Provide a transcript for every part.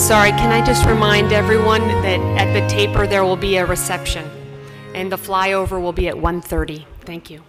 Sorry, can I just remind everyone that at the taper there will be a reception, and the flyover will be at 1:30. Thank you.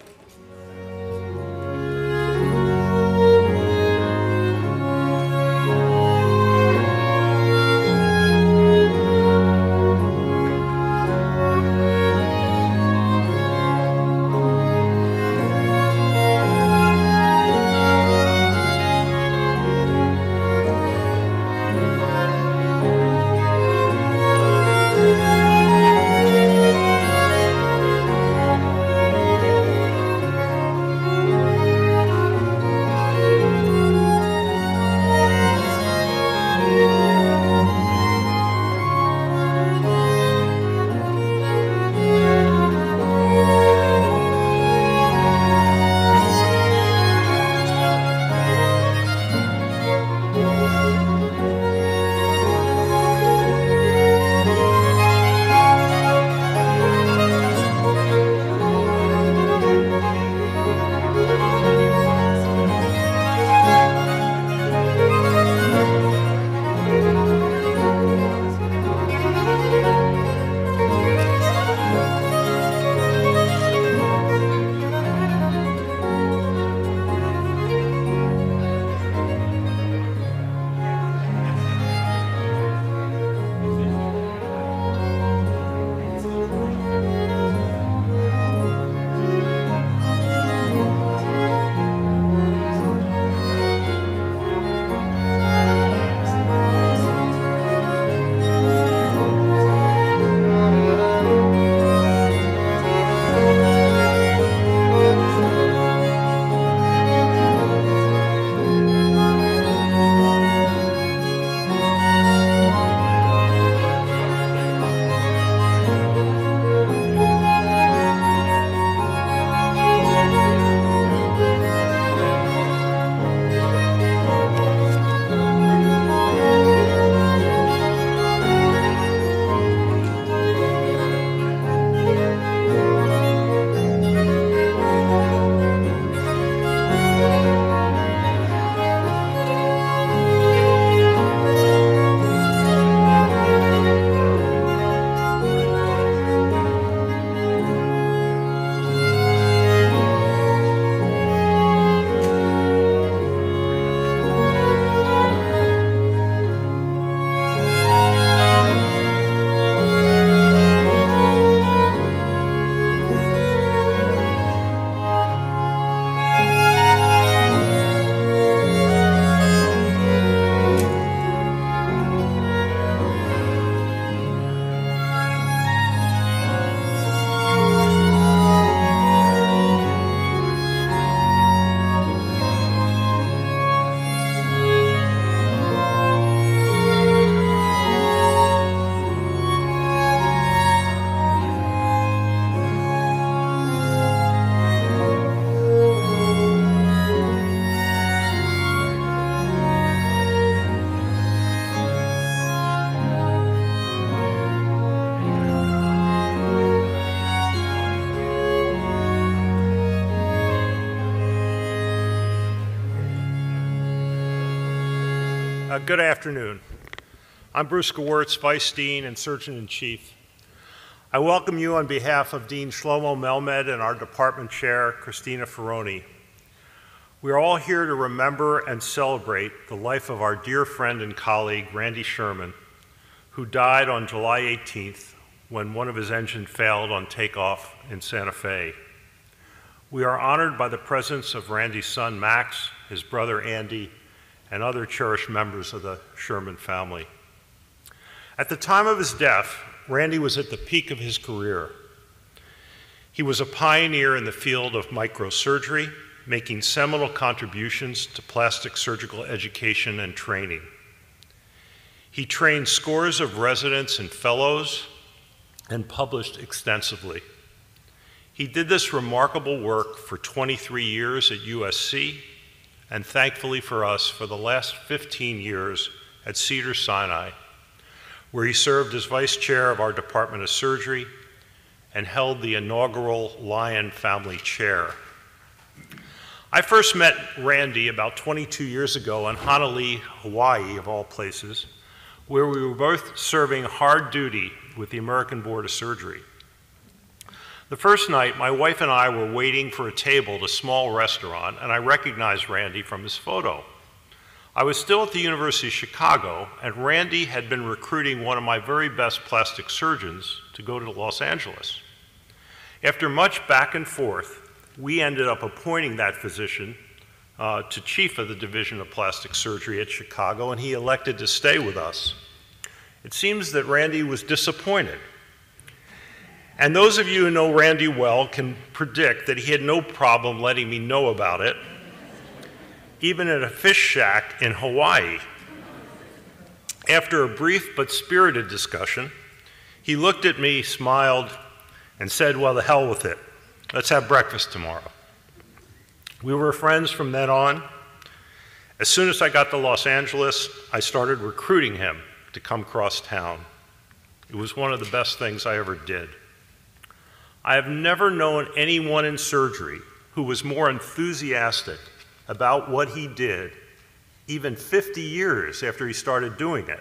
Good afternoon. I'm Bruce Gewirtz, Vice Dean and Surgeon-in-Chief. I welcome you on behalf of Dean Shlomo Melmed and our Department Chair, Christina Ferroni. We are all here to remember and celebrate the life of our dear friend and colleague, Randy Sherman, who died on July 18th when one of his engines failed on takeoff in Santa Fe. We are honored by the presence of Randy's son, Max, his brother, Andy, and other cherished members of the Sherman family. At the time of his death, Randy was at the peak of his career. He was a pioneer in the field of microsurgery, making seminal contributions to plastic surgical education and training. He trained scores of residents and fellows and published extensively. He did this remarkable work for 23 years at USC, and thankfully for us, for the last 15 years at Cedars-Sinai, where he served as vice chair of our Department of Surgery and held the inaugural Lion Family Chair. I first met Randy about 22 years ago in Honolulu, Hawaii, of all places, where we were both serving hard duty with the American Board of Surgery. The first night, my wife and I were waiting for a table at a small restaurant, and I recognized Randy from his photo. I was still at the University of Chicago, and Randy had been recruiting one of my very best plastic surgeons to go to Los Angeles. After much back and forth, we ended up appointing that physician to chief of the Division of Plastic Surgery at Chicago, and he elected to stay with us. It seems that Randy was disappointed. And those of you who know Randy well can predict that he had no problem letting me know about it, even at a fish shack in Hawaii. After a brief but spirited discussion, he looked at me, smiled, and said, "Well, the hell with it. Let's have breakfast tomorrow." We were friends from then on. As soon as I got to Los Angeles, I started recruiting him to come cross town. It was one of the best things I ever did. I have never known anyone in surgery who was more enthusiastic about what he did, even 50 years after he started doing it.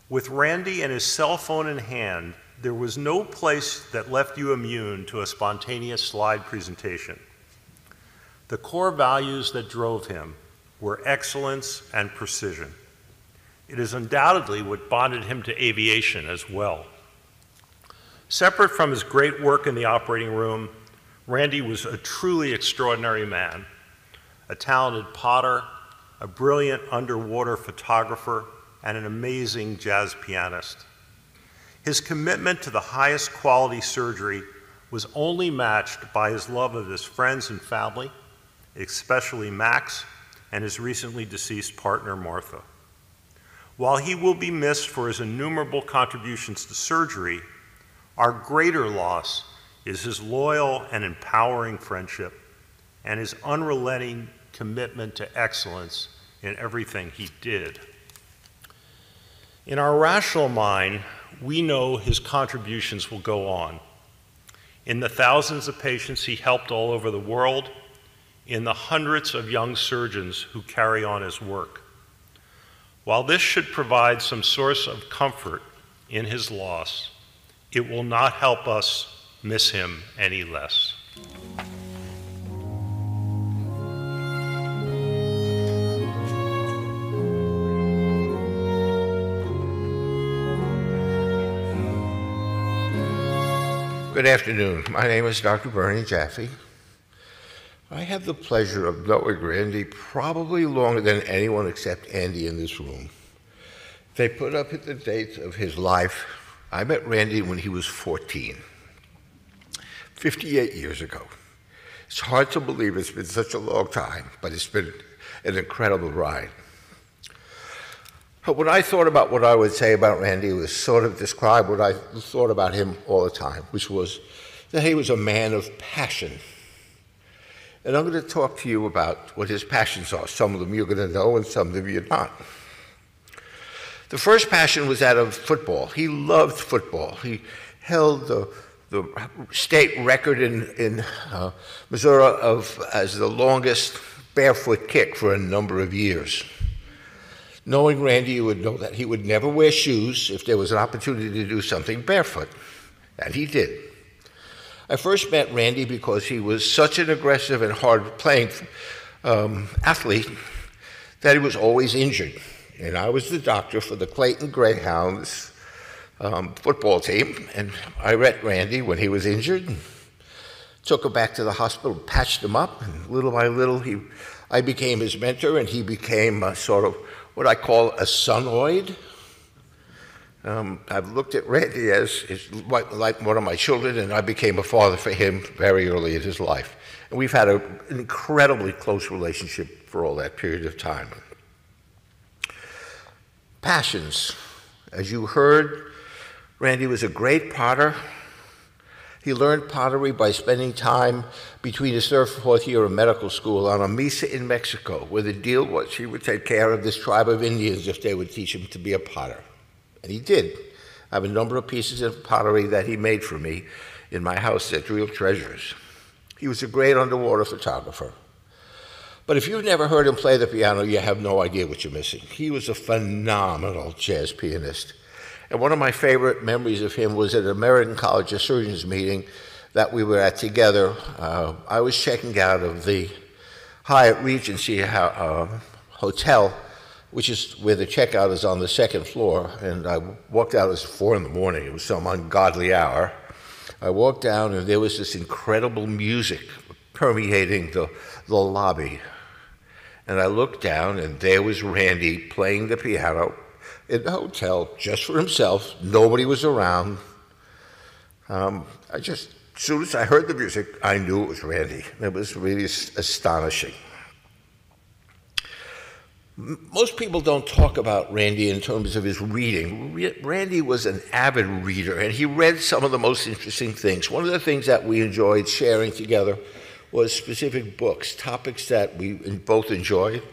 With Randy and his cell phone in hand, there was no place that left you immune to a spontaneous slide presentation. The core values that drove him were excellence and precision. It is undoubtedly what bonded him to aviation as well. Separate from his great work in the operating room, Randy was a truly extraordinary man, a talented potter, a brilliant underwater photographer, and an amazing jazz pianist. His commitment to the highest quality surgery was only matched by his love of his friends and family, especially Max and his recently deceased partner, Martha. While he will be missed for his innumerable contributions to surgery, our greater loss is his loyal and empowering friendship and his unrelenting commitment to excellence in everything he did. In our rational mind, we know his contributions will go on. In the thousands of patients he helped all over the world, in the hundreds of young surgeons who carry on his work. While this should provide some source of comfort in his loss, it will not help us miss him any less. Good afternoon. My name is Dr. Bernie Jaffe. I have the pleasure of knowing Randy probably longer than anyone except Andy in this room. They put up the dates of his life. I met Randy when he was 14, 58 years ago. It's hard to believe it's been such a long time, but it's been an incredible ride. But when I thought about what I would say about Randy, it was sort of describe what I thought about him all the time, which was that he was a man of passion. And I'm going to talk to you about what his passions are. Some of them you're going to know and some of them you're not. The first passion was that of football. He loved football. He held the state record in Missouri as the longest barefoot kick for a number of years. Knowing Randy, you would know that he would never wear shoes if there was an opportunity to do something barefoot, and he did. I first met Randy because he was such an aggressive and hard-playing athlete that he was always injured. And I was the doctor for the Clayton Greyhounds football team, and I met Randy when he was injured, took him back to the hospital, patched him up, and little by little I became his mentor, and he became sort of what I call a sonoid. I've looked at Randy as like one of my children, and I became a father for him very early in his life. And we've had an incredibly close relationship for all that period of time. Passions. As you heard, Randy was a great potter. He learned pottery by spending time between his third and fourth year of medical school on a mesa in Mexico, where the deal was he would take care of this tribe of Indians if they would teach him to be a potter. And he did. I have a number of pieces of pottery that he made for me in my house that's real treasures. He was a great underwater photographer. But if you've never heard him play the piano, you have no idea what you're missing. He was a phenomenal jazz pianist. And one of my favorite memories of him was at an American College of Surgeons meeting that we were at together. I was checking out of the Hyatt Regency Hotel, which is where the checkout is on the second floor, and I walked out. It was 4 in the morning. It was some ungodly hour. I walked down, and there was this incredible music permeating the lobby. And I looked down, and there was Randy playing the piano in the hotel just for himself. Nobody was around. As soon as I heard the music, I knew it was Randy. It was really astonishing. Most people don't talk about Randy in terms of his reading. Randy was an avid reader, and he read some of the most interesting things. One of the things that we enjoyed sharing together was specific books, topics that we both enjoyed,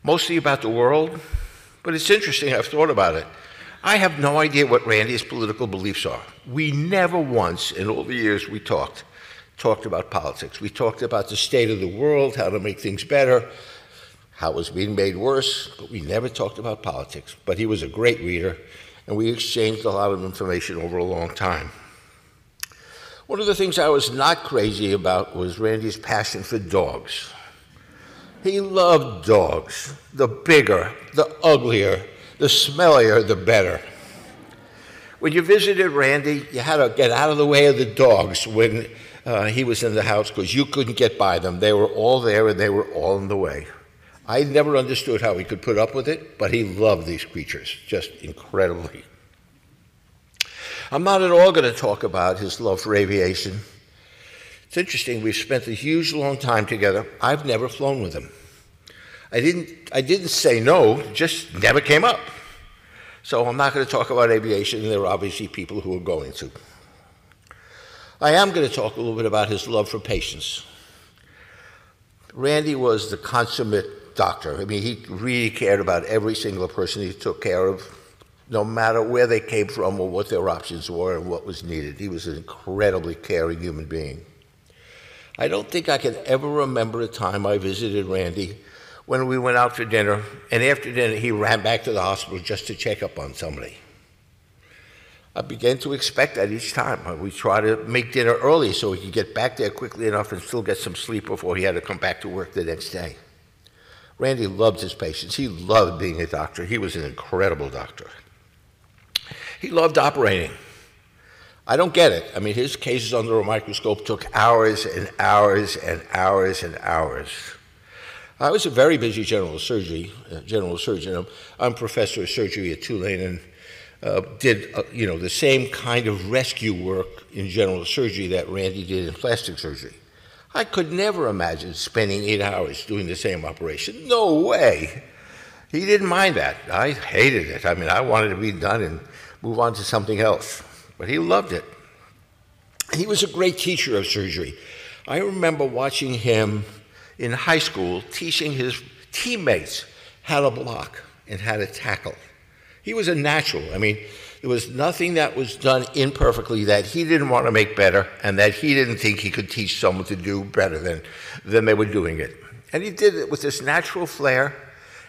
mostly about the world. But it's interesting, I've thought about it. I have no idea what Randy's political beliefs are. We never once, in all the years we talked about politics. We talked about the state of the world, how to make things better, how it was being made worse, but we never talked about politics. But he was a great reader, and we exchanged a lot of information over a long time. One of the things I was not crazy about was Randy's passion for dogs. He loved dogs. The bigger, the uglier, the smellier, the better. When you visited Randy, you had to get out of the way of the dogs when he was in the house because you couldn't get by them. They were all there and they were all in the way. I never understood how he could put up with it, but he loved these creatures, just incredibly. I'm not at all going to talk about his love for aviation. It's interesting, we've spent a huge long time together. I've never flown with him. I didn't say no, just never came up. So I'm not going to talk about aviation, and there are obviously people who are going to. I am going to talk a little bit about his love for patients. Randy was the consummate doctor. I mean, he really cared about every single person he took care of, no matter where they came from or what their options were and what was needed. He was an incredibly caring human being. I don't think I can ever remember a time I visited Randy when we went out for dinner, and after dinner he ran back to the hospital just to check up on somebody. I began to expect that each time. We try to make dinner early so he could get back there quickly enough and still get some sleep before he had to come back to work the next day. Randy loved his patients. He loved being a doctor. He was an incredible doctor. He loved operating. I don't get it. I mean, his cases under a microscope took hours and hours and hours and hours. I was a very busy general surgeon. I'm professor of surgery at Tulane and did the same kind of rescue work in general surgery that Randy did in plastic surgery. I could never imagine spending 8 hours doing the same operation. No way. He didn't mind that. I hated it. I mean, I wanted to be done and move on to something else. But he loved it. He was a great teacher of surgery. I remember watching him in high school teaching his teammates how to block and how to tackle. He was a natural. I mean, there was nothing that was done imperfectly that he didn't want to make better and that he didn't think he could teach someone to do better than they were doing it. And he did it with this natural flair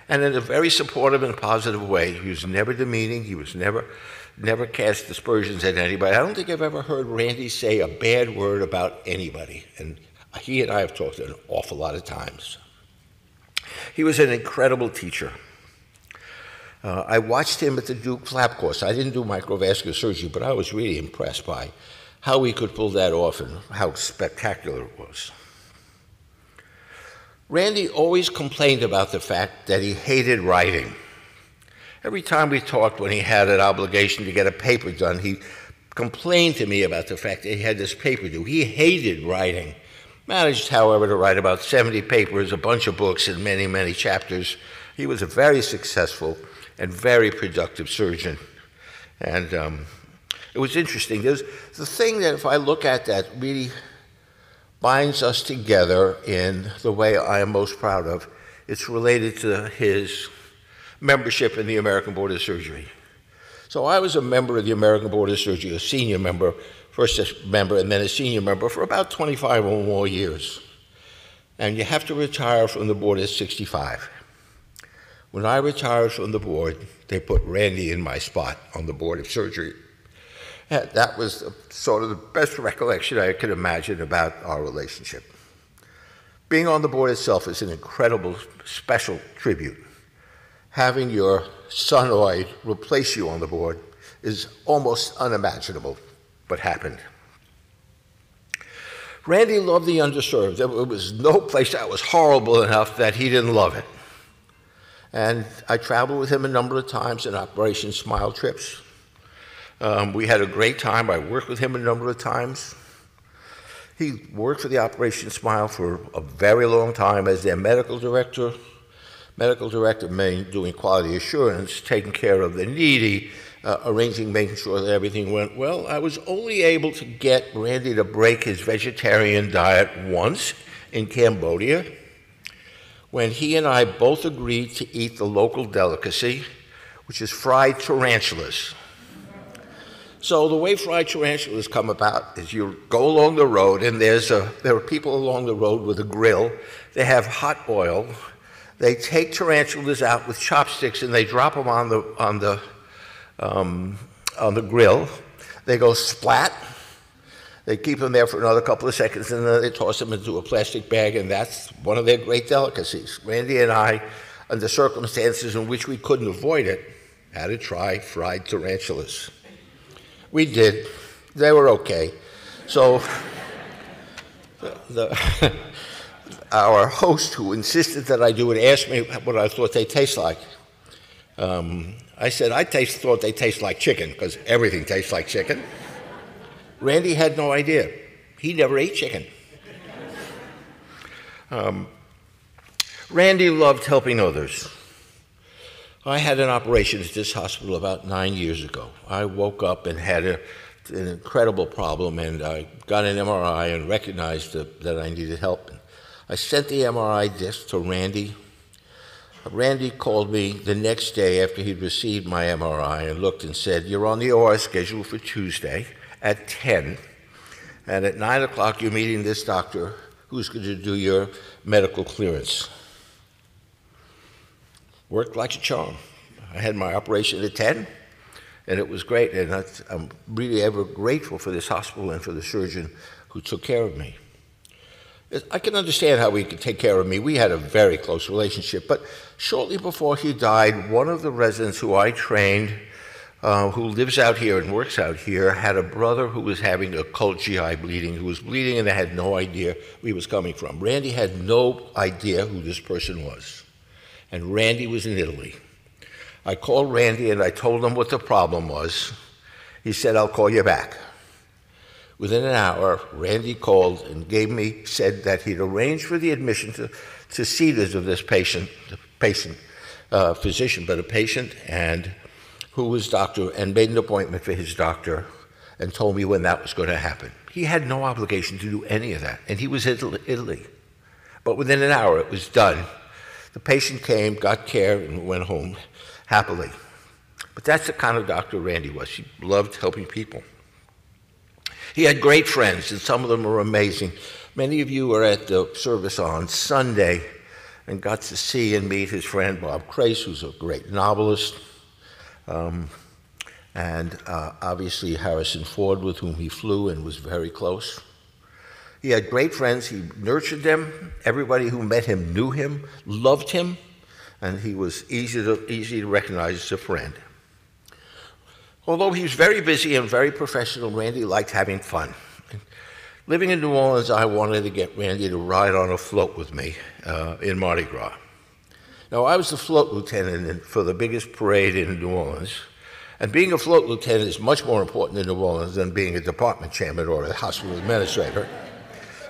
and in a very supportive and positive way. He was never demeaning. He was never cast aspersions at anybody. I don't think I've ever heard Randy say a bad word about anybody. And he and I have talked an awful lot of times. He was an incredible teacher. I watched him at the Duke Flap course. I didn't do microvascular surgery, but I was really impressed by how he could pull that off and how spectacular it was. Randy always complained about the fact that he hated writing. Every time we talked when he had an obligation to get a paper done, he complained to me about the fact that he had this paper due. He hated writing. Managed, however, to write about 70 papers, a bunch of books, and many, many chapters. He was a very successful and very productive surgeon. And it was interesting. There's the thing that if I look at that really binds us together in the way I am most proud of, it's related to his membership in the American Board of Surgery. So I was a member of the American Board of Surgery, a senior member, first a member and then a senior member for about 25 or more years. and you have to retire from the board at 65. When I retired from the board, they put Randy in my spot on the board of surgery. And that was sort of the best recollection I could imagine about our relationship. Being on the board itself is an incredible, special tribute. Having your sonoid replace you on the board is almost unimaginable, but happened. Randy loved the underserved. There was no place that was horrible enough that he didn't love it. And I traveled with him a number of times in Operation Smile trips. We had a great time. I worked with him a number of times. He worked for the Operation Smile for a very long time as their medical director. Medical director meant doing quality assurance, taking care of the needy, arranging, making sure that everything went well. I was only able to get Randy to break his vegetarian diet once in Cambodia, when he and I both agreed to eat the local delicacy, which is fried tarantulas. So the way fried tarantulas come about is you go along the road, and there are people along the road with a grill. They have hot oil. They take tarantulas out with chopsticks, and they drop them on the grill. They go splat. They keep them there for another couple of seconds, and then they toss them into a plastic bag, and that's one of their great delicacies. Randy and I, under circumstances in which we couldn't avoid it, had to try fried tarantulas. We did. They were okay. So our host, who insisted that I do it, asked me what I thought they taste like. I said I thought they taste like chicken, because everything tastes like chicken. Randy had no idea. He never ate chicken. Randy loved helping others. I had an operation at this hospital about 9 years ago. I woke up and had an incredible problem, and I got an MRI and recognized that I needed help. I sent the MRI disc to Randy. Randy called me the next day after he'd received my MRI and looked and said, "You're on the OR schedule for Tuesday at 10, and at 9 o'clock you're meeting this doctor who's going to do your medical clearance." Worked like a charm. I had my operation at 10, and it was great, and I'm really ever grateful for this hospital and for the surgeon who took care of me. I can understand how he could take care of me. We had a very close relationship, but shortly before he died, one of the residents who I trained, who lives out here and works out here, had a brother who was having occult GI bleeding, who was bleeding, and they had no idea where he was coming from. Randy had no idea who this person was, and Randy was in Italy. I called Randy and I told him what the problem was. He said, "I'll call you back." Within an hour, Randy called and said that he'd arranged for the admission to Cedars of this physician, but a patient, and who was doctor, and made an appointment for his doctor and told me when that was going to happen. He had no obligation to do any of that, and he was in Italy. But within an hour, it was done. The patient came, got care, and went home happily. But that's the kind of doctor Randy was. He loved helping people. He had great friends, and some of them were amazing. Many of you were at the service on Sunday and got to see and meet his friend Bob Crace, who's a great novelist, and obviously Harrison Ford, with whom he flew and was very close. He had great friends. He nurtured them. Everybody who met him knew him, loved him, and he was easy to recognize as a friend. Although he was very busy and very professional, Randy liked having fun. Living in New Orleans, I wanted to get Randy to ride on a float with me in Mardi Gras. Now, I was the float lieutenant for the biggest parade in New Orleans, and being a float lieutenant is much more important in New Orleans than being a department chairman or a hospital administrator.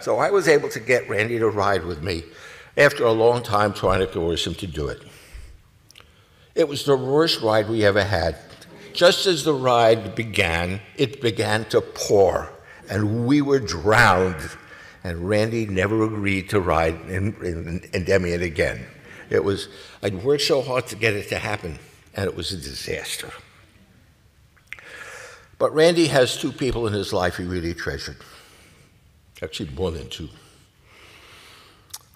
So I was able to get Randy to ride with me after a long time trying to coerce him to do it. It was the worst ride we ever had. Just as the ride began, it began to pour, and we were drowned. And Randy never agreed to ride in Endymion again. I'd worked so hard to get it to happen, and it was a disaster. But Randy has two people in his life he really treasured. Actually, more than two.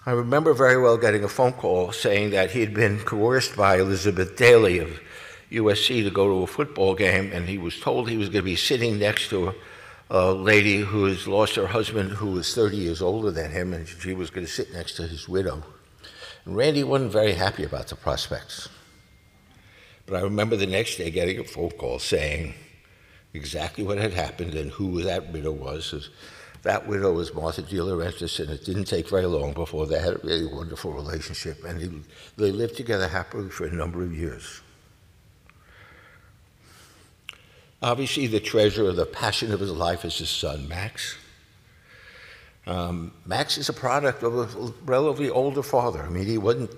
I remember very well getting a phone call saying that he had been coerced by Elizabeth Daly of USC to go to a football game, and he was told he was going to be sitting next to a lady who has lost her husband who was 30 years older than him, and she was going to sit next to his widow. And Randy wasn't very happy about the prospects. But I remember the next day getting a phone call saying exactly what had happened and who that widow was. That widow was Martha De Laurentiis, and it didn't take very long before they had a really wonderful relationship, and they lived together happily for a number of years. Obviously, the treasure, the passion of his life is his son, Max. Max is a product of a relatively older father. I mean, he wasn't.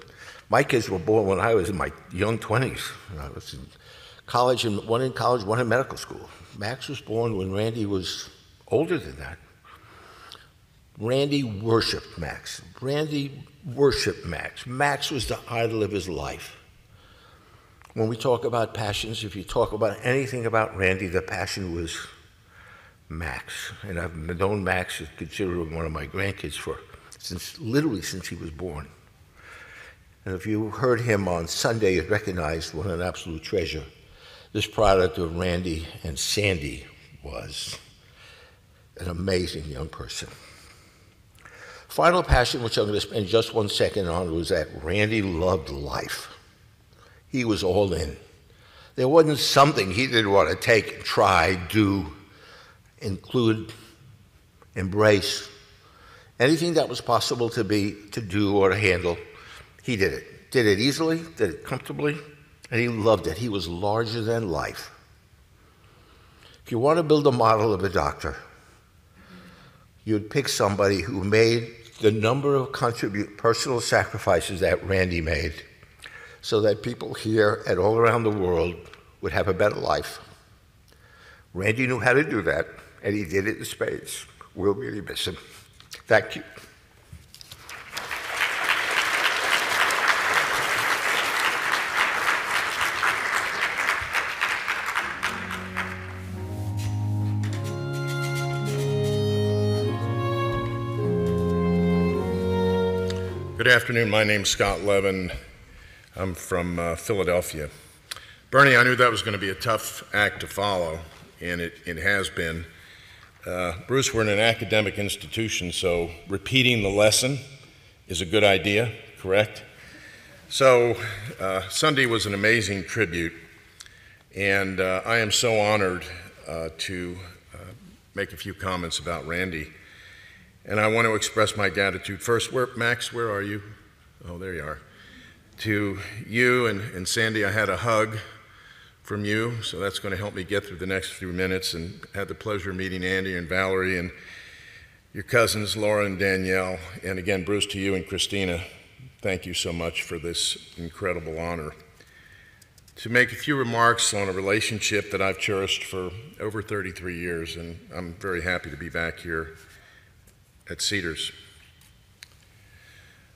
My kids were born when I was in my young 20s. I was in college, and one in college, one in medical school. Max was born when Randy was older than that. Randy worshiped Max. Randy worshiped Max. Max was the idol of his life. When we talk about passions, if you talk about anything about Randy, the passion was Max. And I've known Max, considered him one of my grandkids literally since he was born. And if you heard him on Sunday, you'd recognize what an absolute treasure this product of Randy and Sandy was. An amazing young person. Final passion, which I'm going to spend just 1 second on, was that Randy loved life. He was all in. There wasn't something he didn't want to take, try, do, include, embrace. Anything that was possible to do or to handle, he did it. Did it easily, did it comfortably, and he loved it. He was larger than life. If you want to build a model of a doctor, you'd pick somebody who made the number of personal sacrifices that Randy made so that people here and all around the world would have a better life. Randy knew how to do that, and he did it in spades. We'll really miss him. Thank you. Good afternoon. My name's Scott Levin. I'm from Philadelphia. Bernie, I knew that was going to be a tough act to follow, and it has been. Bruce, we're in an academic institution, so repeating the lesson is a good idea, correct? So Sunday was an amazing tribute, and I am so honored to make a few comments about Randy. And I want to express my gratitude. First, Max, where are you? Oh, there you are. To you and Sandy, I had a hug from you, so that's going to help me get through the next few minutes, and had the pleasure of meeting Andy and Valerie and your cousins, Laura and Danielle. And again, Bruce, to you and Christina, thank you so much for this incredible honor. To make a few remarks on a relationship that I've cherished for over 33 years, and I'm very happy to be back here at Cedars.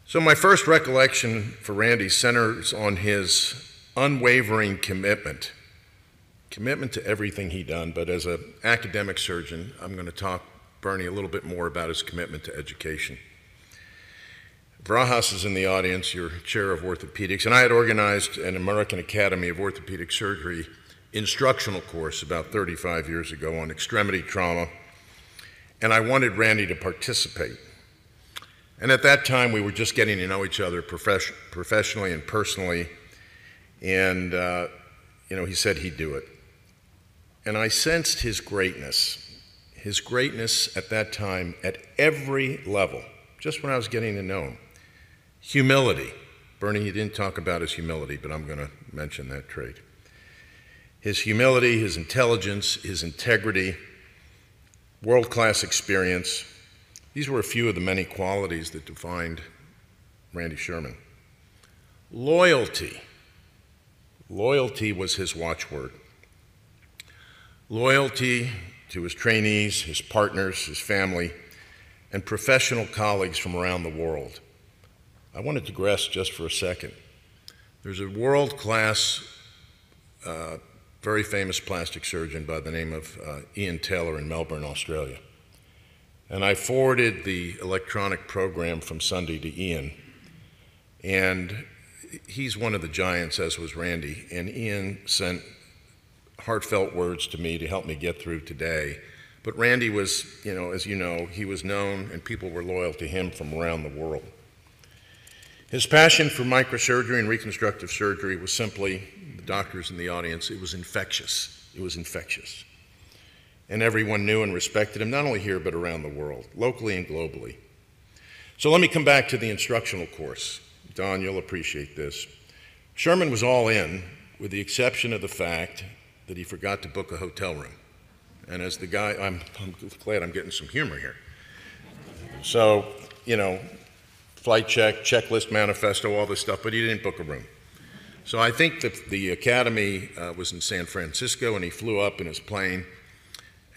So my first recollection for Randy centers on his unwavering commitment to everything he'd done, but as an academic surgeon, I'm going to talk, Bernie, a little bit more about his commitment to education. Vrajas is in the audience, your chair of orthopedics, and I had organized an American Academy of Orthopedic Surgery instructional course about 35 years ago on extremity trauma, and I wanted Randy to participate. And at that time, we were just getting to know each other professionally and personally, and he said he'd do it. And I sensed his greatness at that time at every level, just when I was getting to know him. Humility. Bernie, you didn't talk about his humility, but I'm going to mention that trait. His humility, his intelligence, his integrity, world-class experience. These were a few of the many qualities that defined Randy Sherman. Loyalty. Loyalty was his watchword. Loyalty to his trainees, his partners, his family, and professional colleagues from around the world. I want to digress just for a second. There's a world-class, very famous plastic surgeon by the name of Ian Taylor in Melbourne, Australia. and I forwarded the electronic program from Sunday to Ian. And he's one of the giants, as was Randy, and Ian sent heartfelt words to me to help me get through today. But Randy was, as you know, he was known and people were loyal to him from around the world. His passion for microsurgery and reconstructive surgery was simply, the doctors in the audience, it was infectious. It was infectious. And everyone knew and respected him, not only here but around the world, locally and globally. So let me come back to the instructional course. Don, you'll appreciate this. Sherman was all in, with the exception of the fact that he forgot to book a hotel room. And as the guy, I'm glad I'm getting some humor here. So, flight check, checklist, manifesto, all this stuff, but he didn't book a room. So I think that the academy was in San Francisco, and he flew up in his plane,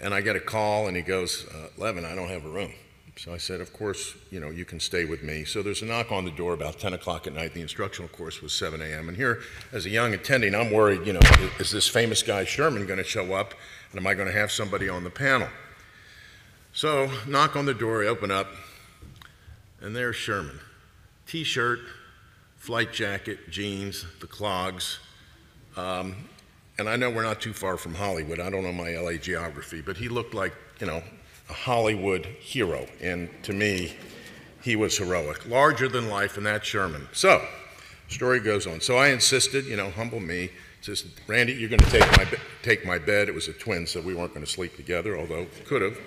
and I get a call, and he goes, Levin, I don't have a room. So I said, of course, you can stay with me. So there's a knock on the door about 10 o'clock at night. The instructional course was 7 a.m. And here, as a young attending, I'm worried, is this famous guy Sherman going to show up? And am I going to have somebody on the panel? So knock on the door, I open up, and there's Sherman. T-shirt, flight jacket, jeans, the clogs. And I know we're not too far from Hollywood. I don't know my LA geography, but he looked like, a Hollywood hero, and to me, he was heroic, larger than life, and that's Sherman. So, story goes on. So I insisted, humble me, says, Randy, you're going to take my bed. It was a twin, so we weren't going to sleep together, although could have.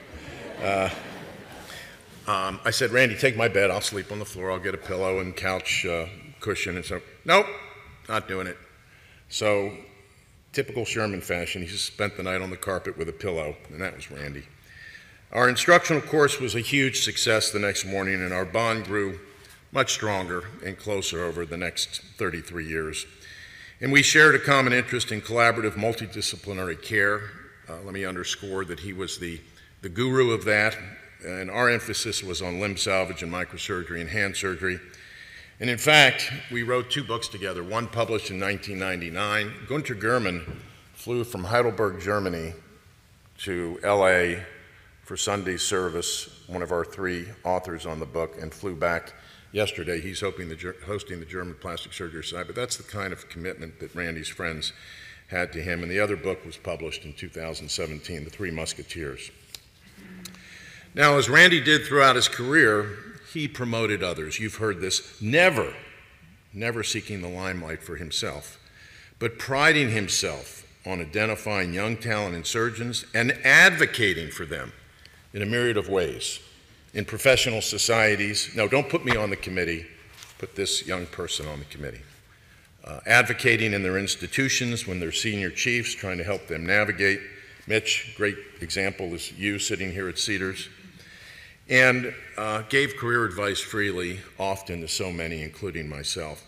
I said, Randy, take my bed. I'll sleep on the floor. I'll get a pillow and couch cushion. And so, nope, not doing it. So, typical Sherman fashion, he just spent the night on the carpet with a pillow, and that was Randy. Our instructional course was a huge success the next morning, and our bond grew much stronger and closer over the next 33 years. And we shared a common interest in collaborative, multidisciplinary care. Let me underscore that he was the guru of that, and our emphasis was on limb salvage and microsurgery and hand surgery. And in fact, we wrote 2 books together, one published in 1999. Gunter Germann flew from Heidelberg, Germany to LA for Sunday's service, one of our 3 authors on the book, and flew back yesterday. He's hosting the German Plastic Surgery Society, but that's the kind of commitment that Randy's friends had to him. And the other book was published in 2017, The Three Musketeers. Now, as Randy did throughout his career, he promoted others. You've heard this, never seeking the limelight for himself, but priding himself on identifying young talent in surgeons and advocating for them in a myriad of ways, in professional societies. No, don't put me on the committee, put this young person on the committee. Advocating in their institutions when they're senior chiefs, trying to help them navigate. Mitch, great example is you sitting here at Cedars. And gave career advice freely, often to so many, including myself.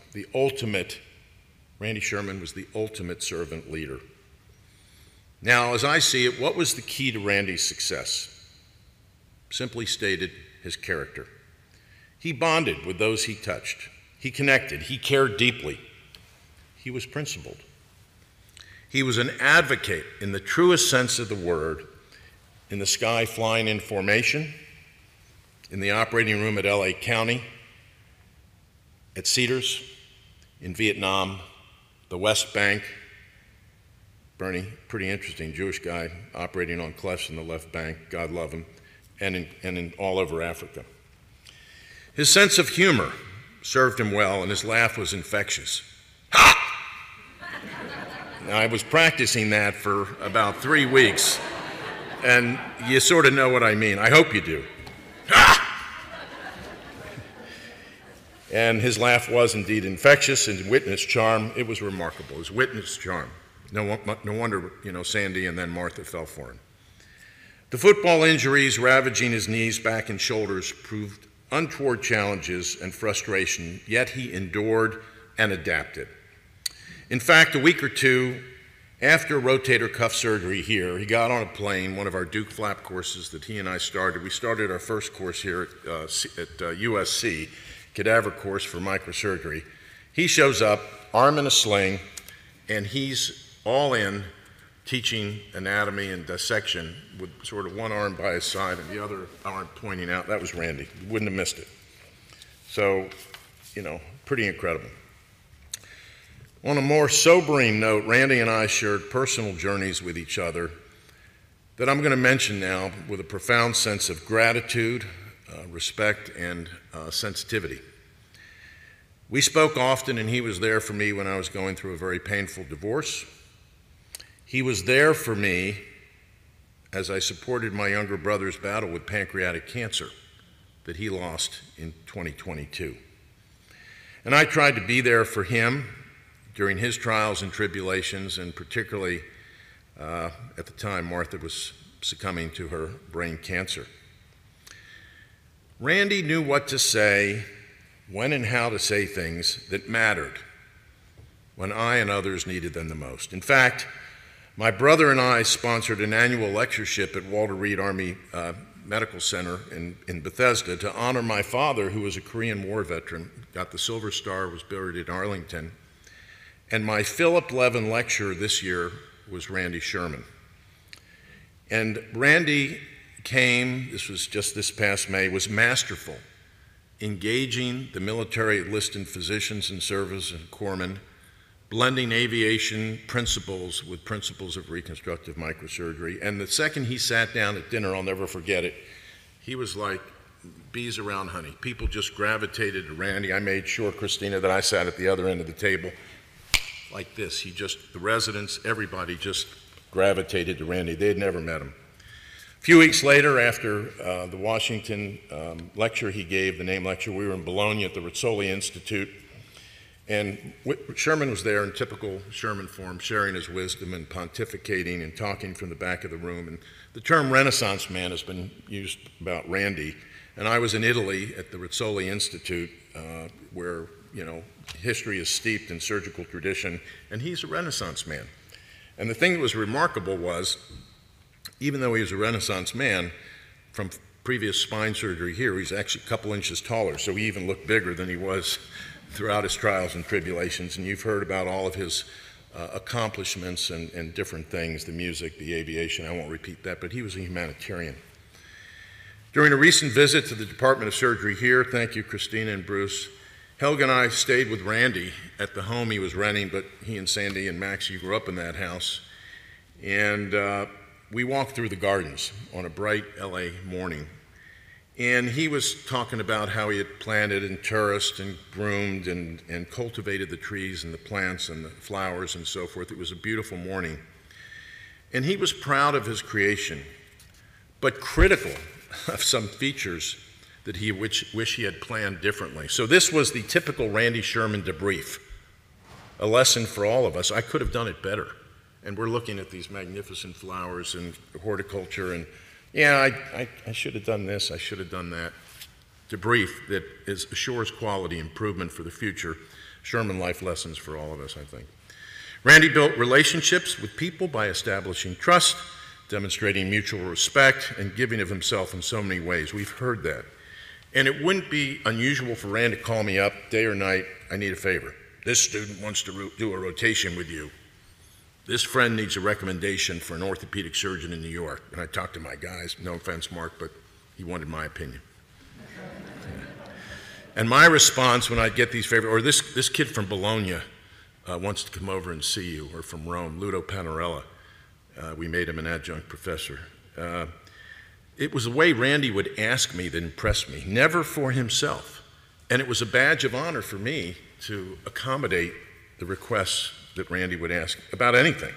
Randy Sherman was the ultimate servant leader. Now, as I see it, what was the key to Randy's success? Simply stated, his character. He bonded with those he touched. He connected. He cared deeply. He was principled. He was an advocate in the truest sense of the word, in the sky flying in formation, in the operating room at LA County, at Cedars, in Vietnam, the West Bank. Bernie, pretty interesting Jewish guy operating on clefts in the left bank, God love him, and in all over Africa. His sense of humor served him well, and his laugh was infectious. Ha! Now, I was practicing that for about 3 weeks, and you sort of know what I mean. I hope you do. And his laugh was indeed infectious, and witness charm, it was remarkable. His witness charm. No wonder, Sandy and then Martha fell for him. The football injuries ravaging his knees, back, and shoulders proved untoward challenges and frustration, yet he endured and adapted. In fact, a week or 2 after rotator cuff surgery here, he got on a plane, one of our Duke flap courses that he and I started. We started our first course here at USC, cadaver course for microsurgery. He shows up, arm in a sling, and he's all in teaching anatomy and dissection with sort of one arm by his side and the other arm pointing out. That was Randy. You wouldn't have missed it. So, you know, pretty incredible. On a more sobering note, Randy and I shared personal journeys with each other that I'm going to mention now with a profound sense of gratitude, respect, and sensitivity. We spoke often, and he was there for me when I was going through a very painful divorce. He was there for me as I supported my younger brother's battle with pancreatic cancer that he lost in 2022. And I tried to be there for him during his trials and tribulations, and particularly at the time Martha was succumbing to her brain cancer. Randy knew what to say, when and how to say things that mattered when I and others needed them the most. In fact, my brother and I sponsored an annual lectureship at Walter Reed Army Medical Center in Bethesda to honor my father, who was a Korean War veteran, got the Silver Star, was buried in Arlington. And my Philip Levin lecturer this year was Randy Sherman. And Randy came, this was just this past May, was masterful, engaging the military enlisted physicians and service and corpsmen, blending aviation principles with principles of reconstructive microsurgery. And the second he sat down at dinner, I'll never forget it, he was like bees around honey. People just gravitated to Randy. I made sure, Christina, that I sat at the other end of the table like this. The residents, everybody just gravitated to Randy. They had never met him. A few weeks later, after the Washington lecture he gave, the name lecture, we were in Bologna at the Rizzoli Institute, and Sherman was there in typical Sherman form, sharing his wisdom and pontificating and talking from the back of the room. And the term Renaissance man has been used about Randy. And I was in Italy at the Rizzoli Institute, where, you know, history is steeped in surgical tradition, and he's a Renaissance man. And the thing that was remarkable was, even though he was a Renaissance man, from previous spine surgery here, he's actually a couple inches taller, so he even looked bigger than he was throughout his trials and tribulations. And you've heard about all of his accomplishments and different things, the music, the aviation. I won't repeat that, but he was a humanitarian. During a recent visit to the Department of Surgery here, thank you, Christina and Bruce, Helga and I stayed with Randy at the home he was renting, but he and Sandy and Max, you grew up in that house. And we walked through the gardens on a bright LA morning. And he was talking about how he had planted and terraced and groomed and cultivated the trees and the plants and the flowers and so forth. It was a beautiful morning. And he was proud of his creation, but critical of some features that he wish he had planned differently. So this was the typical Randy Sherman debrief, a lesson for all of us. I could have done it better. And we're looking at these magnificent flowers and horticulture, and yeah, I should have done this, I should have done that. Debrief that assures quality improvement for the future. Sherman life lessons for all of us, I think. Randy built relationships with people by establishing trust, demonstrating mutual respect, and giving of himself in so many ways. We've heard that. And it wouldn't be unusual for Randy to call me up day or night, I need a favor. This student wants to do a rotation with you. This friend needs a recommendation for an orthopedic surgeon in New York. And I talked to my guys, no offense, Mark, but he wanted my opinion. And my response when I'd get these favors, or this kid from Bologna wants to come over and see you, or from Rome, Ludo Panarella, we made him an adjunct professor. It was the way Randy would ask me that impressed me, never for himself. And it was a badge of honor for me to accommodate the requests that Randy would ask about anything.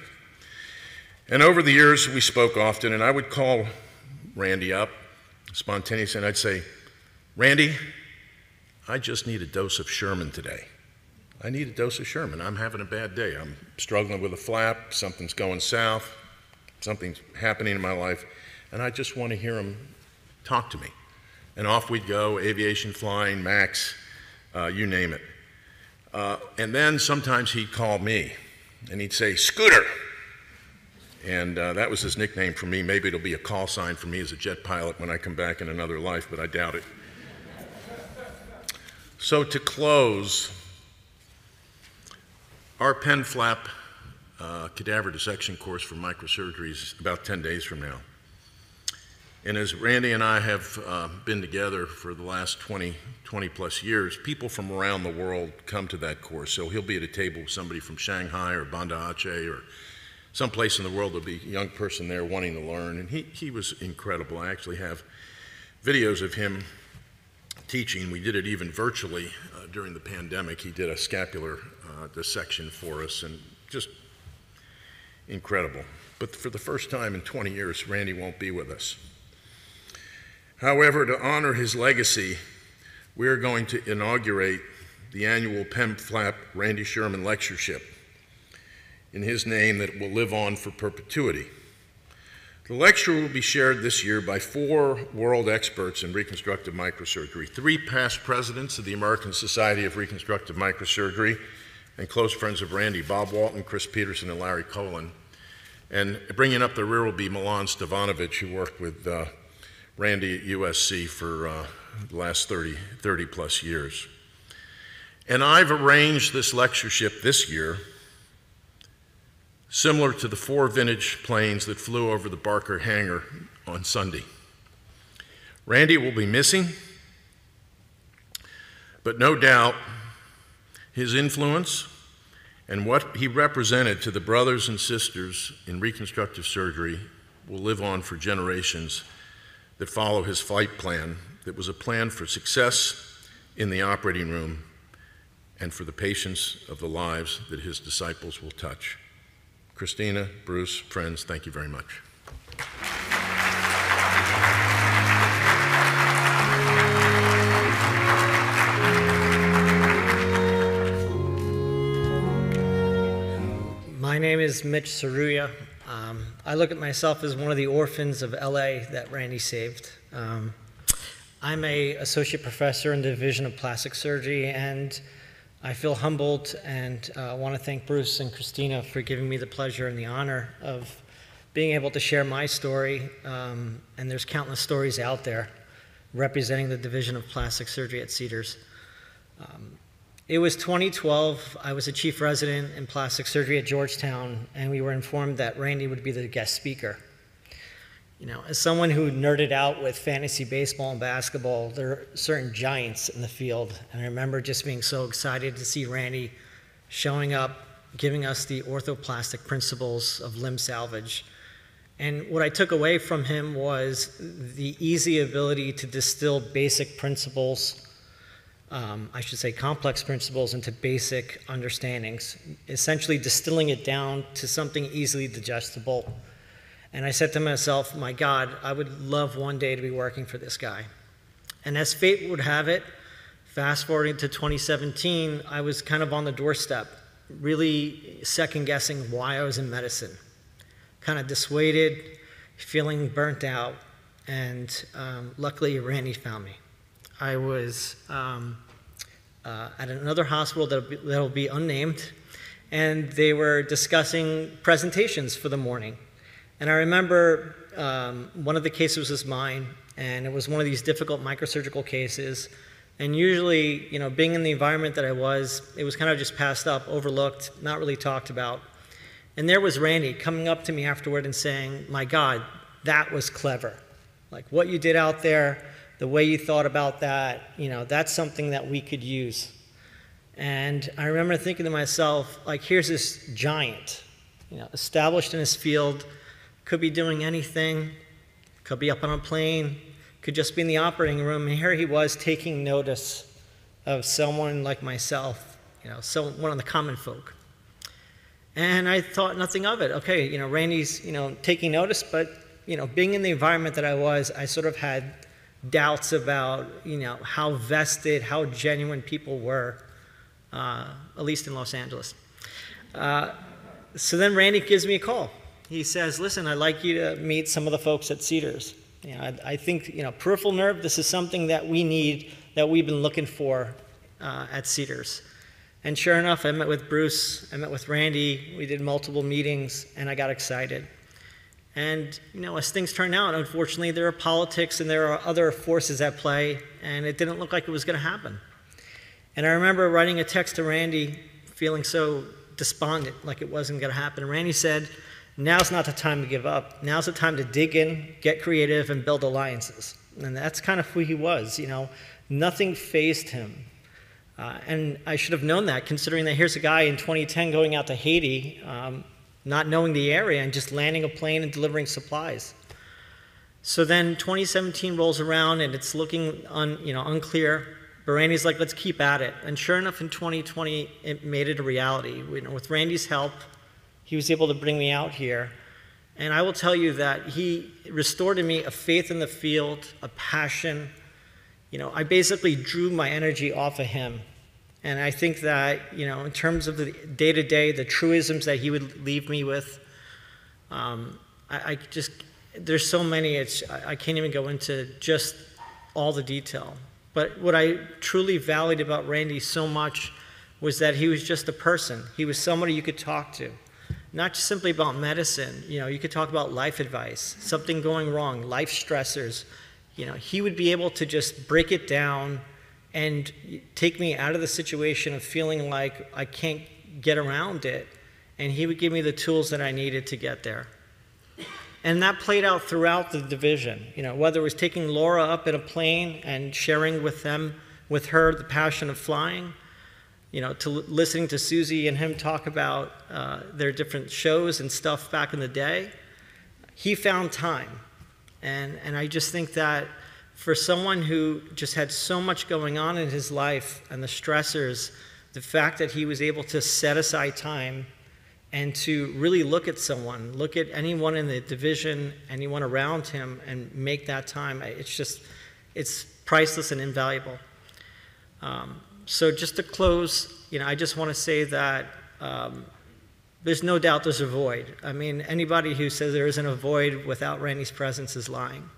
And over the years, we spoke often, and I would call Randy up spontaneously, and I'd say, Randy, I just need a dose of Sherman today. I need a dose of Sherman. I'm having a bad day. I'm struggling with a flap. Something's going south. Something's happening in my life. And I just want to hear him talk to me. And off we'd go, aviation, flying, Max, you name it. And then sometimes he'd call me, and he'd say, Scooter. And that was his nickname for me. Maybe it'll be a call sign for me as a jet pilot when I come back in another life, but I doubt it. So to close, our pen flap cadaver dissection course for microsurgeries about 10 days from now. And as Randy and I have been together for the last 20 plus years, people from around the world come to that course. So he'll be at a table with somebody from Shanghai or Banda Aceh or someplace in the world. There'll be a young person there wanting to learn. And he was incredible. I actually have videos of him teaching. We did it even virtually during the pandemic. He did a scapular dissection for us, and just incredible. But for the first time in 20 years, Randy won't be with us. However, to honor his legacy, we are going to inaugurate the annual PEM-FLAP Randy Sherman Lectureship in his name that will live on for perpetuity. The lecture will be shared this year by 4 world experts in reconstructive microsurgery, 3 past presidents of the American Society of Reconstructive Microsurgery and close friends of Randy, Bob Walton, Chris Peterson, and Larry Cohen. And bringing up the rear will be Milan Stevanovic, who worked with Randy at USC for the last 30 plus years. And I've arranged this lectureship this year similar to the 4 vintage planes that flew over the Barker hangar on Sunday. Randy will be missing, but no doubt his influence and what he represented to the brothers and sisters in reconstructive surgery will live on for generations that follow his flight plan that was a plan for success in the operating room and for the patients of the lives that his disciples will touch. Christina, Bruce, friends, thank you very much. My name is Mitch Saruya. I look at myself as one of the orphans of LA that Randy saved. I'm an associate professor in the Division of Plastic Surgery, and I feel humbled and want to thank Bruce and Christina for giving me the pleasure and the honor of being able to share my story. And there's countless stories out there representing the Division of Plastic Surgery at Cedars. It was 2012. I was a chief resident in plastic surgery at Georgetown, and we were informed that Randy would be the guest speaker. You know, as someone who nerded out with fantasy baseball and basketball, there are certain giants in the field, and I remember just being so excited to see Randy showing up, giving us the orthoplastic principles of limb salvage. And what I took away from him was the easy ability to distill basic principles, I should say complex principles, into basic understandings, essentially distilling it down to something easily digestible. And I said to myself, my God, I would love one day to be working for this guy. And as fate would have it, fast forwarding to 2017, I was kind of on the doorstep, really second guessing why I was in medicine. Kind of dissuaded, feeling burnt out, and luckily Randy found me. I was at another hospital that'll be unnamed, and they were discussing presentations for the morning. And I remember one of the cases was mine, and it was one of these difficult microsurgical cases. And usually, you know, being in the environment that I was, it was kind of just passed up, overlooked, not really talked about. And there was Randy coming up to me afterward and saying, my God, that was clever. Like what you did out there, the way you thought about that, you know, that's something that we could use. And I remember thinking to myself, like, here's this giant, you know, established in his field, could be doing anything, could be up on a plane, could just be in the operating room, and here he was taking notice of someone like myself, you know, one of the common folk. And I thought nothing of it. Okay, you know, Randy's, you know, taking notice, but, you know, being in the environment that I was, I sort of had doubts about, you know, how vested, how genuine people were, at least in Los Angeles. So then Randy gives me a call. He says, listen, I'd like you to meet some of the folks at Cedars. You know, I think, you know, peripheral nerve, this is something that we need, that we've been looking for at Cedars. And sure enough, I met with Bruce, I met with Randy, we did multiple meetings, and I got excited. And, you know, as things turned out, unfortunately, there are politics and there are other forces at play, and it didn't look like it was going to happen. And I remember writing a text to Randy, feeling so despondent, like it wasn't going to happen. And Randy said, now's not the time to give up. Now's the time to dig in, get creative, and build alliances. And that's kind of who he was, you know. Nothing fazed him. And I should have known that, considering that here's a guy in 2010 going out to Haiti, not knowing the area, and just landing a plane and delivering supplies. So then 2017 rolls around, and it's looking unclear. But Randy's like, let's keep at it. And sure enough, in 2020, it made it a reality. With Randy's help, he was able to bring me out here. And I will tell you that he restored in me a faith in the field, a passion. You know, I basically drew my energy off of him. And I think that, you know, in terms of the day-to-day, the truisms that he would leave me with, there's so many, I can't even go into just all the detail. But what I truly valued about Randy so much was that he was just a person. He was somebody you could talk to. Not just simply about medicine. You know, you could talk about life advice, something going wrong, life stressors. You know, he would be able to just break it down and take me out of the situation of feeling like I can't get around it. And he would give me the tools that I needed to get there. And that played out throughout the division. You know, whether it was taking Laura up in a plane and sharing with her the passion of flying, you know, to listening to Susie and him talk about their different shows and stuff back in the day, he found time. And I just think that for someone who just had so much going on in his life and the stressors, the fact that he was able to set aside time and to really look at someone, look at anyone in the division, anyone around him, and make that time, it's priceless and invaluable. So just to close, you know, I just want to say that there's no doubt there's a void. I mean, anybody who says there isn't a void without Randy's presence is lying.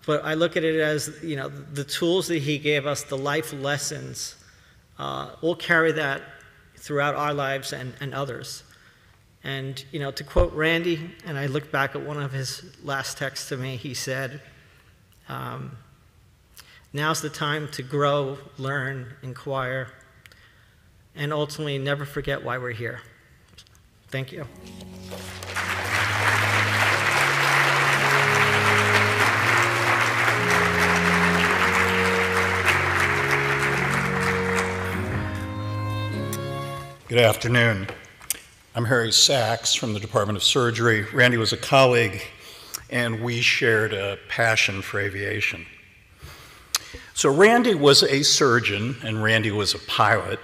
But I look at it as, you know, the tools that he gave us, the life lessons, we'll carry that throughout our lives and others. And, you know, to quote Randy, and I look back at one of his last texts to me, he said, now's the time to grow, learn, inquire, and ultimately never forget why we're here. Thank you. Good afternoon. I'm Harry Sachs from the Department of Surgery. Randy was a colleague, and we shared a passion for aviation. So Randy was a surgeon, and Randy was a pilot,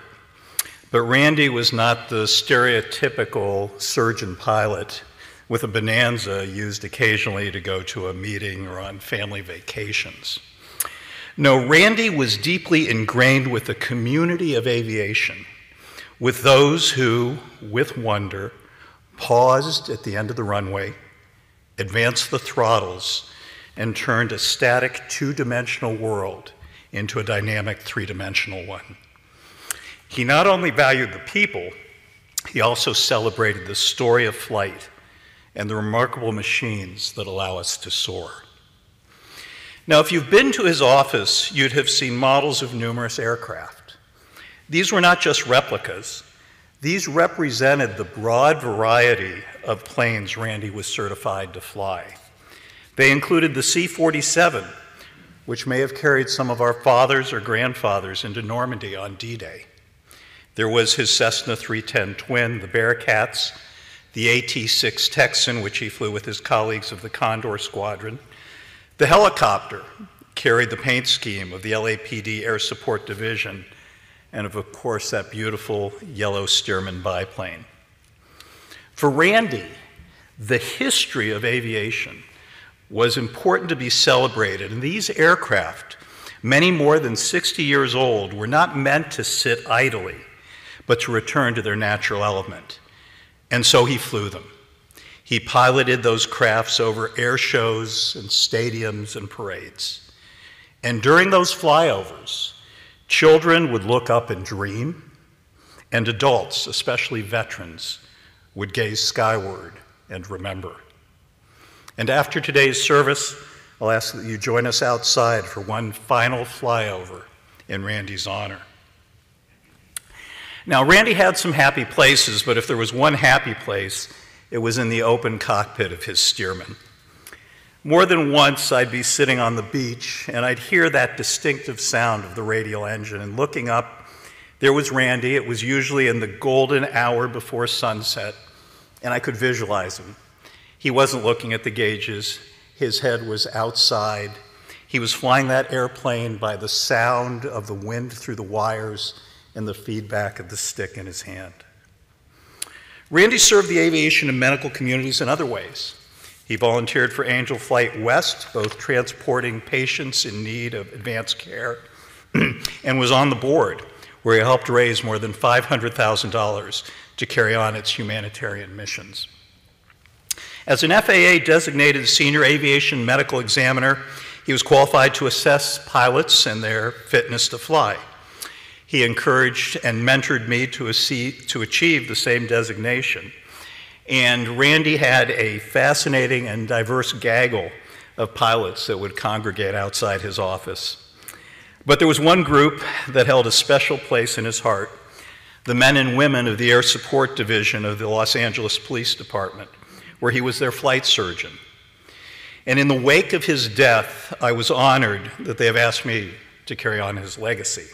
but Randy was not the stereotypical surgeon pilot with a bonanza used occasionally to go to a meeting or on family vacations. No, Randy was deeply ingrained with the community of aviation, with those who, with wonder, paused at the end of the runway, advanced the throttles, and turned a static two-dimensional world into a dynamic three-dimensional one. He not only valued the people, he also celebrated the story of flight and the remarkable machines that allow us to soar. Now, if you've been to his office, you'd have seen models of numerous aircraft. These were not just replicas. These represented the broad variety of planes Randy was certified to fly. They included the C-47, which may have carried some of our fathers or grandfathers into Normandy on D-Day. There was his Cessna 310 twin, the Bearcats, the AT-6 Texan, which he flew with his colleagues of the Condor Squadron. The helicopter carried the paint scheme of the LAPD Air Support Division, and of course, that beautiful yellow Stearman biplane. For Randy, the history of aviation was important to be celebrated, and these aircraft, many more than 60 years old, were not meant to sit idly, but to return to their natural element. And so he flew them. He piloted those crafts over air shows and stadiums and parades. And during those flyovers, children would look up and dream, and adults, especially veterans, would gaze skyward and remember. And after today's service, I'll ask that you join us outside for one final flyover in Randy's honor. Now, Randy had some happy places, but if there was one happy place, it was in the open cockpit of his Stearman. More than once, I'd be sitting on the beach, and I'd hear that distinctive sound of the radial engine, and looking up, there was Randy. It was usually in the golden hour before sunset, and I could visualize him. He wasn't looking at the gauges. His head was outside. He was flying that airplane by the sound of the wind through the wires and the feedback of the stick in his hand. Randy served the aviation and medical communities in other ways. He volunteered for Angel Flight West, both transporting patients in need of advanced care, and was on the board, where he helped raise more than $500,000 to carry on its humanitarian missions. As an FAA-designated senior aviation medical examiner, he was qualified to assess pilots and their fitness to fly. He encouraged and mentored me to achieve the same designation. And Randy had a fascinating and diverse gaggle of pilots that would congregate outside his office. But there was one group that held a special place in his heart, the men and women of the Air Support Division of the Los Angeles Police Department, where he was their flight surgeon. And in the wake of his death, I was honored that they have asked me to carry on his legacy.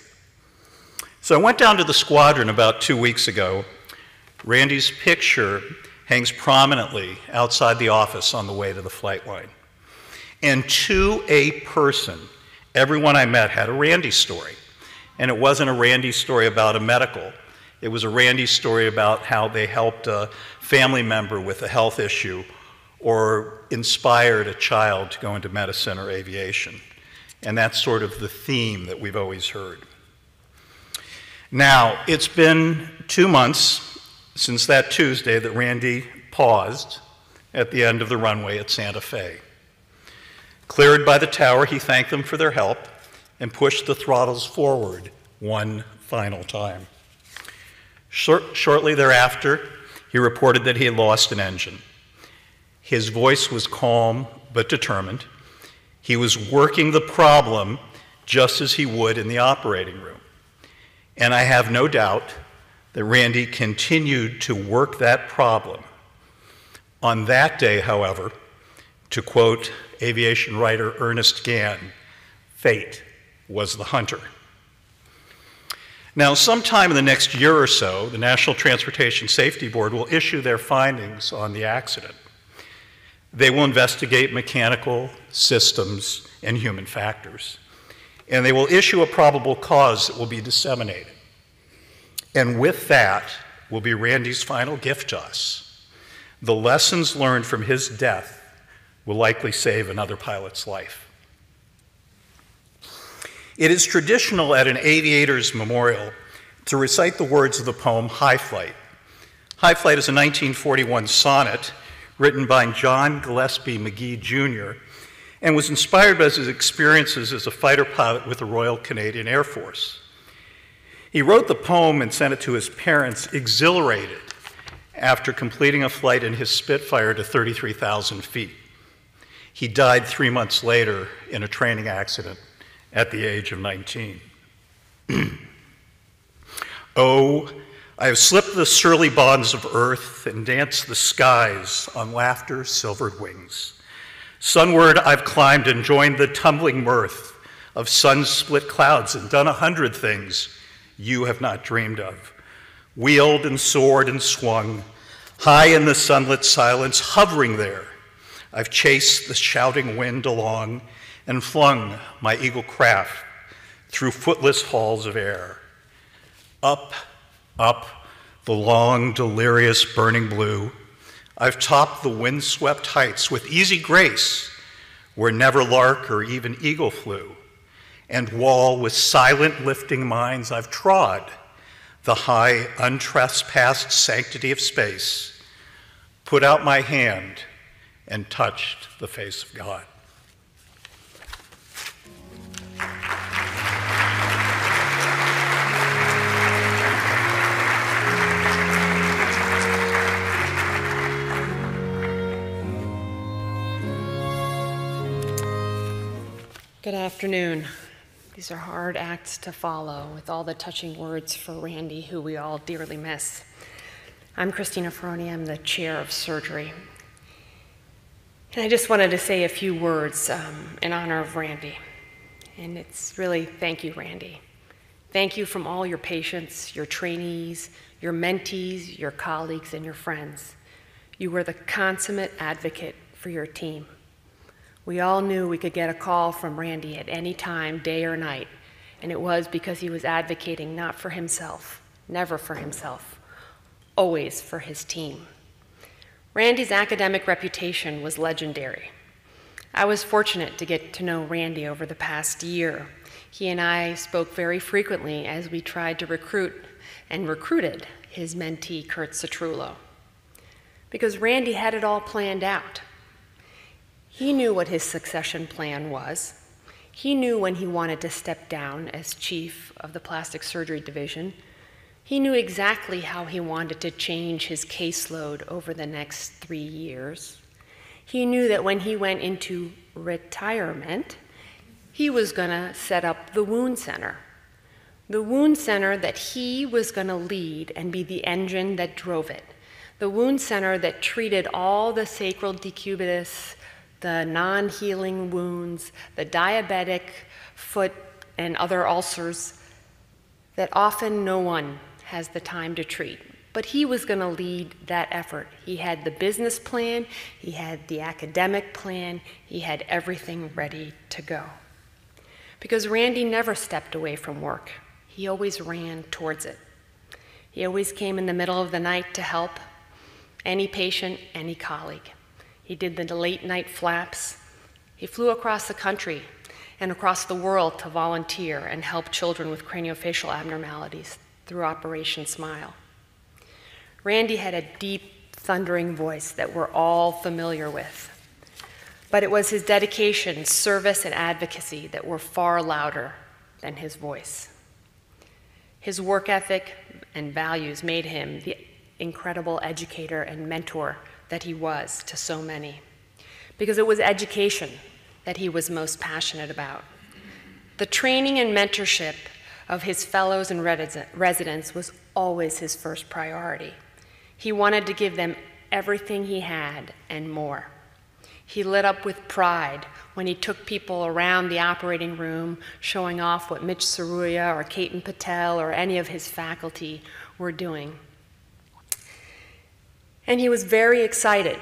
So I went down to the squadron about 2 weeks ago. Randy's picture hangs prominently outside the office on the way to the flight line. And to a person, everyone I met had a Randy story. And it wasn't a Randy story about a medical. It was a Randy story about how they helped a family member with a health issue or inspired a child to go into medicine or aviation. And that's sort of the theme that we've always heard. Now, it's been 2 months since that Tuesday that Randy paused at the end of the runway at Santa Fe. Cleared by the tower, he thanked them for their help and pushed the throttles forward one final time. Shortly thereafter, he reported that he had lost an engine. His voice was calm but determined. He was working the problem just as he would in the operating room. And I have no doubt that Randy continued to work that problem. On that day, however, to quote aviation writer Ernest Gann, fate was the hunter. Now, sometime in the next year or so, the National Transportation Safety Board will issue their findings on the accident. They will investigate mechanical, systems, and human factors. And they will issue a probable cause that will be disseminated. And with that will be Randy's final gift to us. The lessons learned from his death will likely save another pilot's life. It is traditional at an aviator's memorial to recite the words of the poem High Flight. High Flight is a 1941 sonnet written by John Gillespie McGee Jr. and was inspired by his experiences as a fighter pilot with the Royal Canadian Air Force. He wrote the poem and sent it to his parents, exhilarated after completing a flight in his Spitfire to 33,000 feet. He died 3 months later in a training accident at the age of 19. Oh, I have slipped the surly bonds of earth and danced the skies on laughter's silvered wings. Sunward I've climbed and joined the tumbling mirth of sun-split clouds and done 100 things you have not dreamed of. Wheeled and soared and swung, high in the sunlit silence, hovering there. I've chased the shouting wind along and flung my eagle craft through footless halls of air. Up, up the long, delirious, burning blue, I've topped the windswept heights with easy grace, where never lark or even eagle flew, and wall with silent lifting minds I've trod, the high, untrespassed sanctity of space, put out my hand and touched the face of God. Good afternoon. These are hard acts to follow, with all the touching words for Randy, who we all dearly miss. I'm Christina Ferroni. I'm the chair of surgery. And I just wanted to say a few words in honor of Randy. And it's really thank you, Randy. Thank you from all your patients, your trainees, your mentees, your colleagues, and your friends. You were the consummate advocate for your team. We all knew we could get a call from Randy at any time, day or night, and it was because he was advocating not for himself, never for himself, always for his team. Randy's academic reputation was legendary. I was fortunate to get to know Randy over the past year. He and I spoke very frequently as we tried to recruit and recruited his mentee, Kurt Citrullo, because Randy had it all planned out. He knew what his succession plan was. He knew when he wanted to step down as chief of the plastic surgery division. He knew exactly how he wanted to change his caseload over the next 3 years. He knew that when he went into retirement, he was going to set up the wound center. The wound center that he was going to lead and be the engine that drove it. The wound center that treated all the sacral decubitus, the non-healing wounds, the diabetic foot and other ulcers that often no one has the time to treat. But he was going to lead that effort. He had the business plan, he had the academic plan, he had everything ready to go. Because Randy never stepped away from work. He always ran towards it. He always came in the middle of the night to help any patient, any colleague. He did the late night flaps. He flew across the country and across the world to volunteer and help children with craniofacial abnormalities through Operation Smile. Randy had a deep, thundering voice that we're all familiar with. But it was his dedication, service, and advocacy that were far louder than his voice. His work ethic and values made him the incredible educator and mentor that he was to so many, because it was education that he was most passionate about. The training and mentorship of his fellows and residents was always his first priority. He wanted to give them everything he had and more. He lit up with pride when he took people around the operating room, showing off what Mitch Saruya or Ketan Patel or any of his faculty were doing. And he was very excited.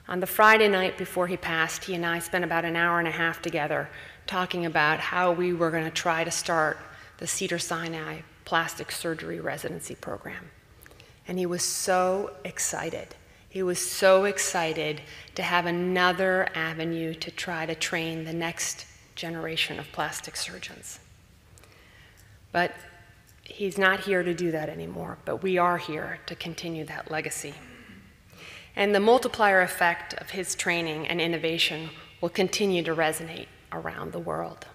On the Friday night before he passed, he and I spent about an hour and a half together talking about how we were going to try to start the Cedars-Sinai plastic surgery residency program. And he was so excited. He was so excited to have another avenue to try to train the next generation of plastic surgeons. But he's not here to do that anymore, but we are here to continue that legacy. And the multiplier effect of his training and innovation will continue to resonate around the world.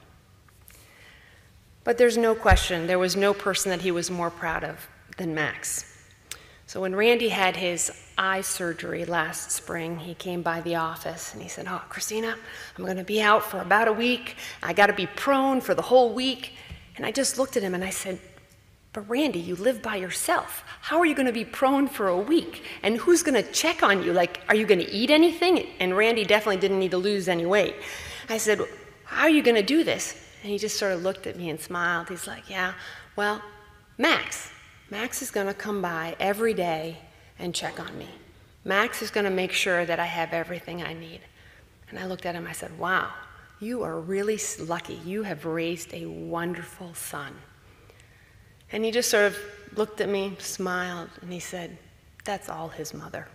But there's no question, there was no person that he was more proud of than Max. So when Randy had his eye surgery last spring, he came by the office and he said, "Oh, Christina, I'm going to be out for about a week. I got to be prone for the whole week." And I just looked at him and I said, "But Randy, you live by yourself. How are you going to be prone for a week? And who's going to check on you? Like, are you going to eat anything?" And Randy definitely didn't need to lose any weight. I said, "How are you going to do this?" And he just sort of looked at me and smiled. He's like, "Yeah, well, Max is going to come by every day and check on me. Max is going to make sure that I have everything I need." And I looked at him, I said, "Wow, you are really lucky. You have raised a wonderful son." And he just sort of looked at me, smiled, and he said, "That's all his mother."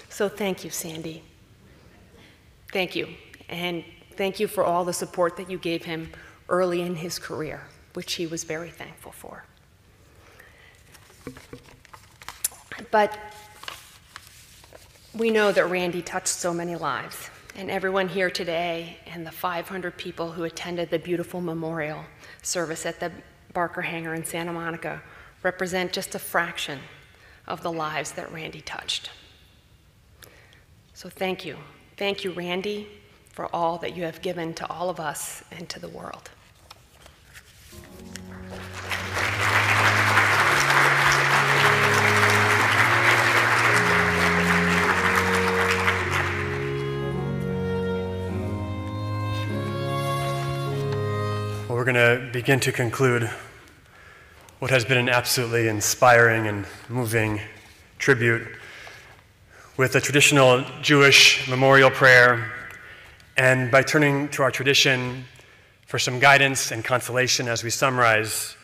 So thank you, Sandy. Thank you. And thank you for all the support that you gave him early in his career, which he was very thankful for. But we know that Randy touched so many lives, and everyone here today and the 500 people who attended the beautiful memorial service at the Barker Hangar in Santa Monica represent just a fraction of the lives that Randy touched. So thank you. Thank you, Randy. for all that you have given to all of us and to the world. Well, we're going to begin to conclude what has been an absolutely inspiring and moving tribute with a traditional Jewish memorial prayer, and by turning to our tradition for some guidance and consolation as we summarize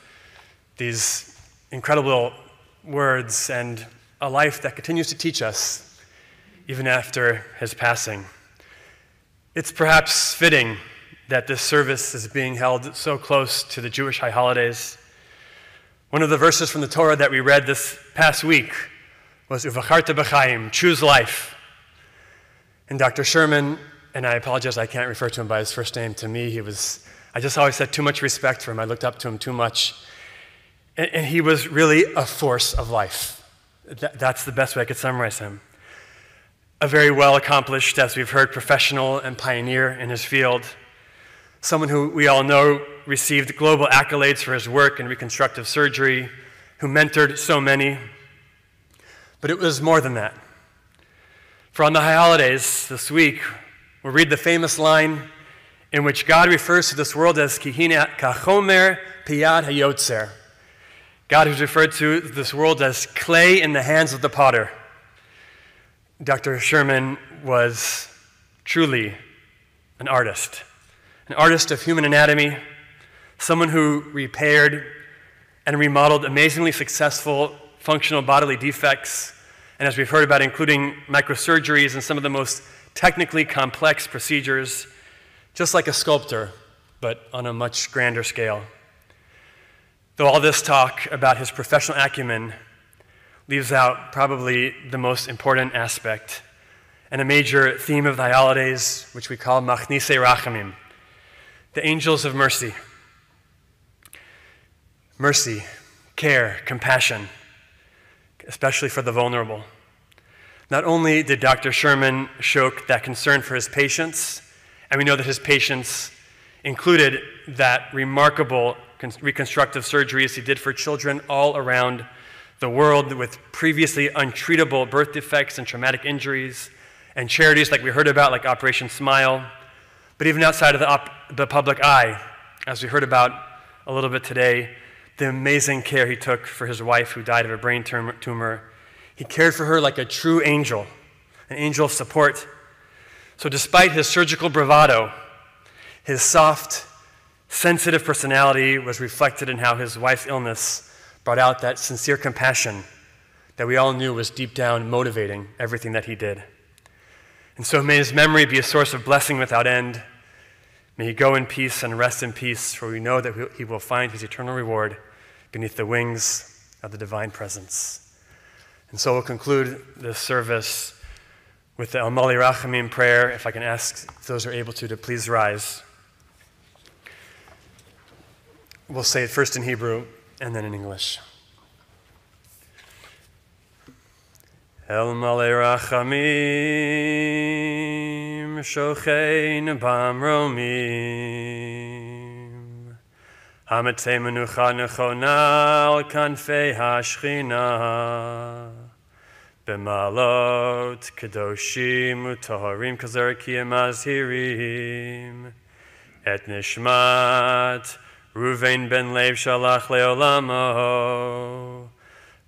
these incredible words and a life that continues to teach us even after his passing. It's perhaps fitting that this service is being held so close to the Jewish high holidays. One of the verses from the Torah that we read this past week was Uvacharta b'chaim, choose life. And Dr. Sherman, and I apologize, I can't refer to him by his first name. To me, I just always had too much respect for him. I looked up to him too much. And he was really a force of life. That's the best way I could summarize him. A very well-accomplished, as we've heard, professional and pioneer in his field. Someone who we all know received global accolades for his work in reconstructive surgery, who mentored so many. But it was more than that. For on the high holidays this week, we'll read the famous line in which God refers to this world as Kihina kachomer piyad hayotzer. God is referred to this world as clay in the hands of the potter. Dr. Sherman was truly an artist of human anatomy, someone who repaired and remodeled amazingly successful functional bodily defects, and as we've heard about, including microsurgeries and some of the most technically complex procedures, just like a sculptor, but on a much grander scale. Though all this talk about his professional acumen leaves out probably the most important aspect and a major theme of the holidays, which we call Machnise Rachamim, the angels of mercy. Mercy, care, compassion, especially for the vulnerable. Not only did Dr. Sherman show that concern for his patients, and we know that his patients included that remarkable reconstructive surgeries he did for children all around the world with previously untreatable birth defects and traumatic injuries, and charities like we heard about, like Operation Smile, but even outside of the public eye, as we heard about a little bit today, the amazing care he took for his wife who died of a brain tumor. He cared for her like a true angel, an angel of support. So despite his surgical bravado, his soft, sensitive personality was reflected in how his wife's illness brought out that sincere compassion that we all knew was deep down motivating everything that he did. And so may his memory be a source of blessing without end. May he go in peace and rest in peace, for we know that he will find his eternal reward beneath the wings of the divine presence. And so we'll conclude this service with the El Mali Rachamim prayer. If I can ask those who are able to please rise. We'll say it first in Hebrew and then in English. El Mali Rachamim Shochein Bamromim Hamatei Menucha Nechona Al Kanfei HaShchina B'malot Kedoshim U'Toharim Kazarakim Azhirim Et Nishmat Ruvain Ben Lev Shalach Leolamo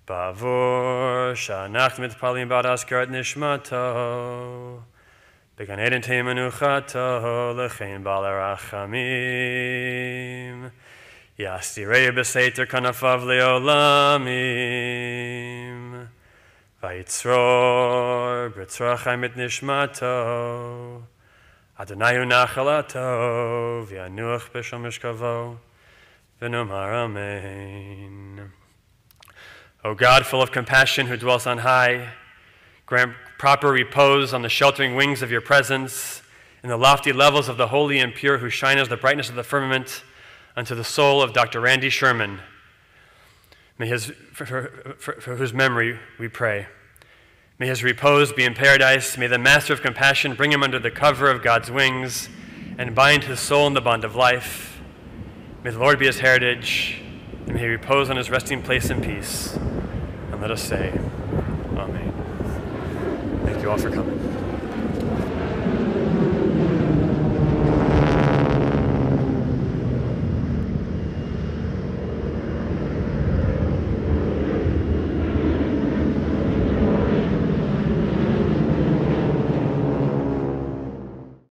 Bavur Shanach Mitpalim Bad Askarat Nishmato Began Eden Teimanuchato Lechein Balarachamim Yastirei Beseter Kanafav Leolamim Vayitzror Britzrachai Mit Nishmato Adonayu Nachalato V'yanuach B'shal Mishkavo V'nomar Amen. O God, full of compassion, who dwells on high, grant proper repose on the sheltering wings of your presence, in the lofty levels of the holy and pure, who shine as the brightness of the firmament, unto the soul of Dr. Randy Sherman. May for whose memory we pray. May his repose be in paradise. May the Master of compassion bring him under the cover of God's wings and bind his soul in the bond of life. May the Lord be his heritage, and may he repose on his resting place in peace. And let us say, Amen. Thank you all for coming.